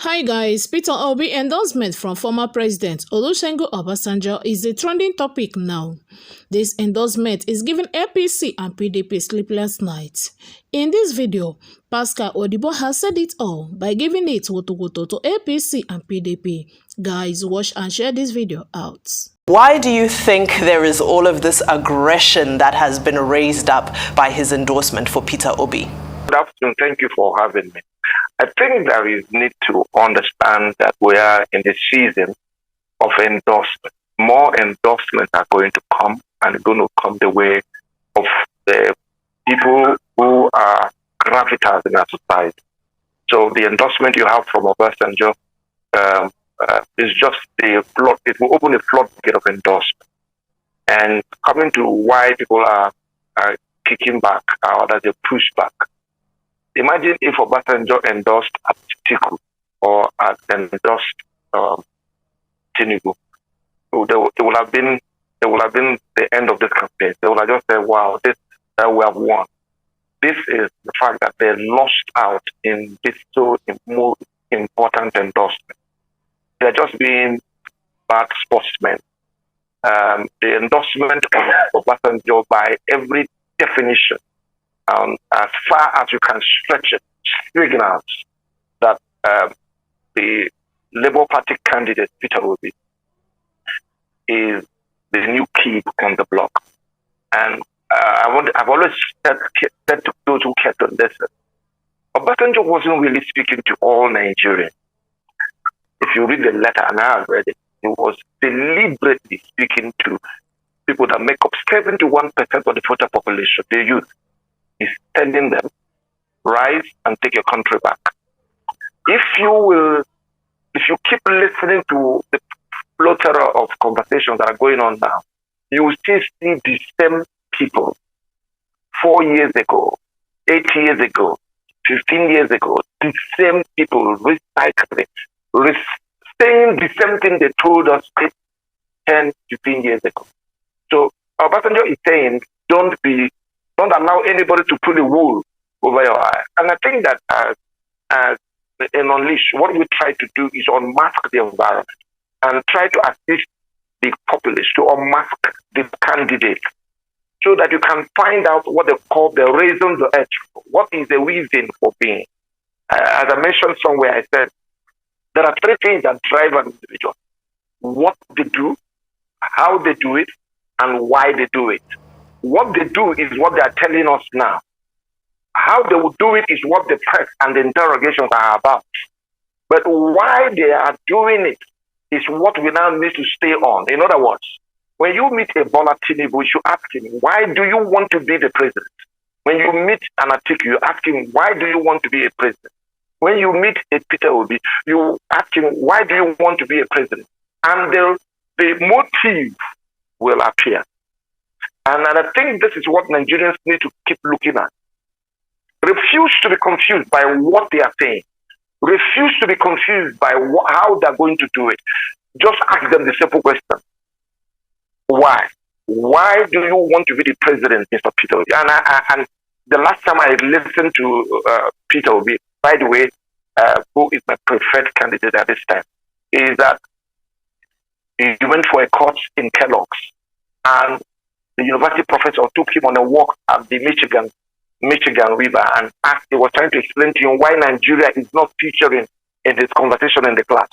Hi guys, Peter Obi endorsement from former President Olusegun Obasanjo is a trending topic now. This endorsement is giving APC and PDP sleepless nights. In this video, Paschal Odibo has said it all by giving it woto to APC and PDP. Guys, watch and share this video out. Why do you think there is all of this aggression that has been raised up by his endorsement for Peter Obi? Good afternoon. Thank you for having me. I think there is need to understand that we are in the season of endorsement. More endorsements are going to come and going to come the way of the people who are gravitas in our society. So the endorsement you have from Obasanjo is just the flood. It will open a floodgate of endorsement. And coming to why people are kicking back, or that they push back. Imagine if Obasanjo endorsed Atiku or endorsed Tinubu. It would have been the end of this campaign. They would have just said, "Wow, we have won." This is the fact that they lost out in this so more important endorsement. They're just being bad sportsmen. The endorsement of Obasanjo, by every definition, as far as you can stretch it, signals that the Labour Party candidate, Peter Obi, is the new kid on the block. And I've always said to those who care to listen, Obasanjo wasn't really speaking to all Nigerians. If you read the letter, and I have read it, he was deliberately speaking to people that make up 71% of the voter population, the youth. Is telling them, rise and take your country back. If you keep listening to the plethora of conversations that are going on now, you will still see the same people 4 years ago, 8 years ago, 15 years ago, the same people recycling, saying the same thing they told us 8, 10, 15 years ago. So Obasanjo is saying, don't allow anybody to pull a wool over your eye. And I think that in Unleash, what we try to do is unmask the environment and try to assist the populace to unmask the candidate so that you can find out what they call the reasons of it. What is the reason for being? As I mentioned somewhere, I said, there are 3 things that drive an individual. What they do, how they do it, and why they do it. What they do is what they are telling us now. How they will do it is what the press and the interrogations are about. But why they are doing it is what we now need to stay on. In other words, when you meet a Bola Tinubu, you ask him, why do you want to be the president? When you meet an Atiku, you ask him, why do you want to be a president? When you meet a Peter Obi, you ask him, why do you want to be a president? And the motive will appear. And I think this is what Nigerians need to keep looking at. Refuse to be confused by what they are saying. Refuse to be confused by how they're going to do it. Just ask them the simple question. Why? Why do you want to be the president, Mr. Peter Obi? And the last time I listened to Peter Obi, by the way, who is my preferred candidate at this time, is that he went for a course in Kellogg's, and the university professor took him on a walk at the Michigan River and he was trying to explain to him why Nigeria is not featuring in his conversation in the class.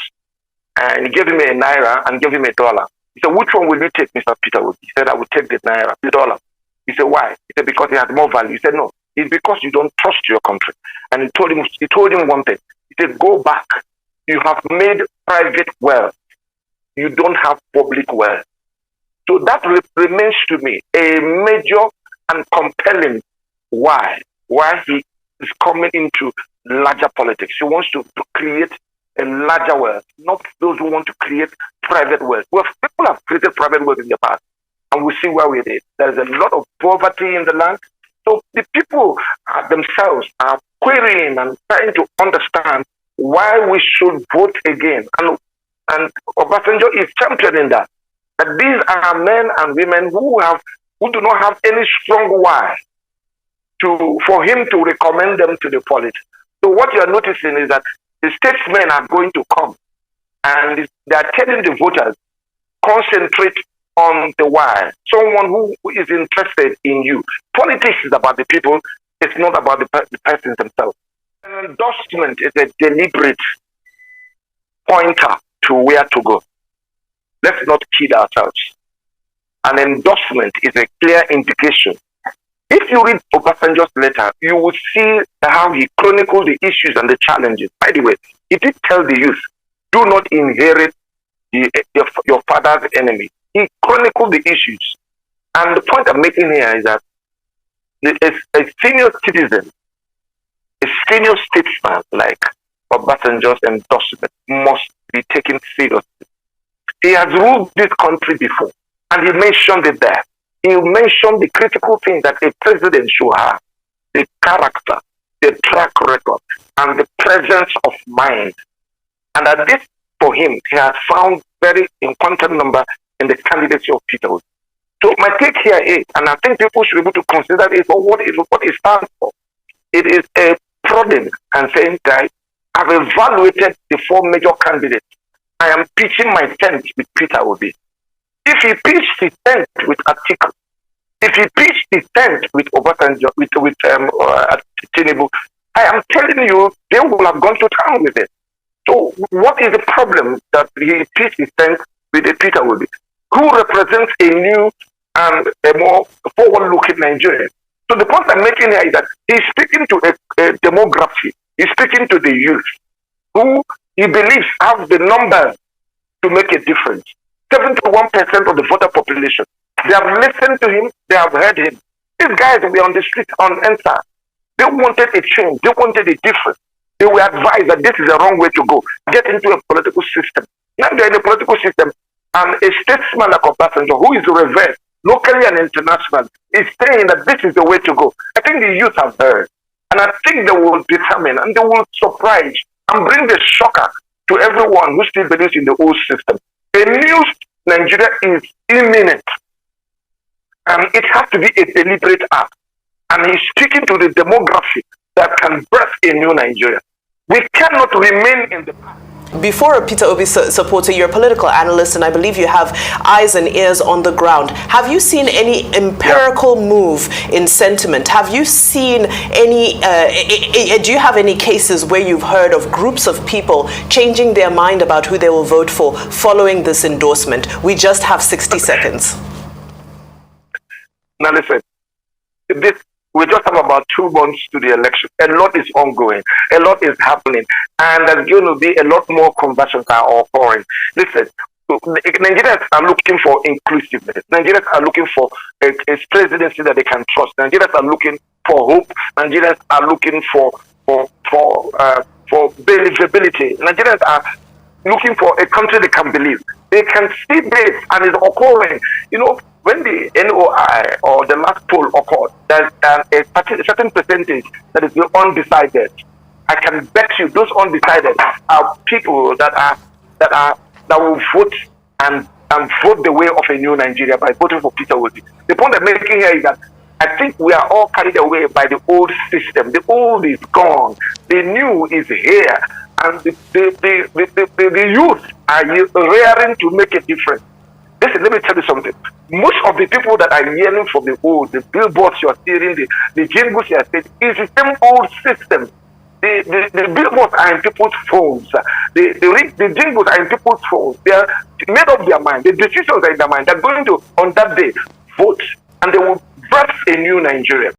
And he gave him a naira and gave him $1. He said, which one will you take, Mr. Peter? He said, I will take the naira, the dollar. He said, why? He said, because it has more value. He said, no, it's because you don't trust your country. And he told him one thing. He said, go back. You have made private wealth. You don't have public wealth. So that remains to me a major and compelling why he is coming into larger politics. He wants to create a larger wealth, not those who want to create private wealth. Well, people have created private wealth in the past, and we see where we did. There is a lot of poverty in the land. So the people themselves are querying and trying to understand why we should vote again. And Obasanjo is championing that. That these are men and women who do not have any strong why for him to recommend them to the politics. So what you are noticing is that The statesmen are going to come and they are telling the voters, concentrate on the why. Someone who is interested in you. Politics is about the people, it's not about the persons themselves. An endorsement is a deliberate pointer to where to go. Let's not kid ourselves. An endorsement is a clear indication. If you read Obasanjo's letter, you will see how he chronicled the issues and the challenges. By the way, he did tell the youth, do not inherit your father's enemy. He chronicled the issues. And the point I'm making here is that a senior citizen, a senior statesman like Obasanjo's endorsement must be taken seriously. He has ruled this country before, and he mentioned it there. He mentioned the critical thing that a president should have: the character, the track record, and the presence of mind. And at this, for him, he has found very important number in the candidacy of Peter Obi. So my take here is, and I think people should be able to consider it for what it stands for. It is a prodding and saying, guys, I've evaluated the four major candidates. I am pitching my tent with Peter Obi. If he pitched his tent with Atiku, if he pitched his tent with Obasanjo, with Tinubu, I am telling you, they will have gone to town with it. So what is the problem that he pitched his tent with a Peter Obi, who represents a new and a more forward-looking Nigerian? So the point I'm making here is that he's speaking to a demography. He's speaking to the youth, who he believes have the numbers to make a difference. 71% of the voter population. They have listened to him. They have heard him. These guys were on the street on NSA. They wanted a change. They wanted a difference. They were advised that this is the wrong way to go. Get into a political system. Now they're in a political system, and a statesman like Obasanjo, who is revered locally and internationally, is saying that this is the way to go. I think the youth have heard, and I think they will determine and they will surprise and bring the shocker to everyone who still believes in the old system. A new Nigeria is imminent, and it has to be a deliberate act. And he's speaking to the demography that can birth a new Nigeria. We cannot remain in the past. Before a Peter Obi supporter, you're a political analyst, and I believe you have eyes and ears on the ground. Have you seen any empirical move in sentiment? Have you seen any, do you have any cases where you've heard of groups of people changing their mind about who they will vote for following this endorsement? We just have 60 seconds. Now listen, we just have about 2 months to the election. A lot is ongoing. A lot is happening. And there's going to be a lot more conversions are occurring. Listen, Nigerians are looking for inclusiveness. Nigerians are looking for a presidency that they can trust. Nigerians are looking for hope. Nigerians are looking for believability. Nigerians are looking for a country they can believe. They can see this, and it's occurring. You know, when the NOI or the last poll occurred, there's a certain percentage that is undecided. I can bet you those undecided are people that will vote and vote the way of a new Nigeria by voting for Peter Obi. The point I'm making here is that I think we are all carried away by the old system. The old is gone. The new is here. And the youth are raring to make a difference. Listen, let me tell you something. Most of the people that are yearning for the old, the billboards you are hearing, the jingles you are saying, is the same old system. The billboards are in people's phones. The jingles are in people's phones. They are made up their mind. The decisions are in their mind. They're going to, on that day, vote, and they will birth a new Nigeria.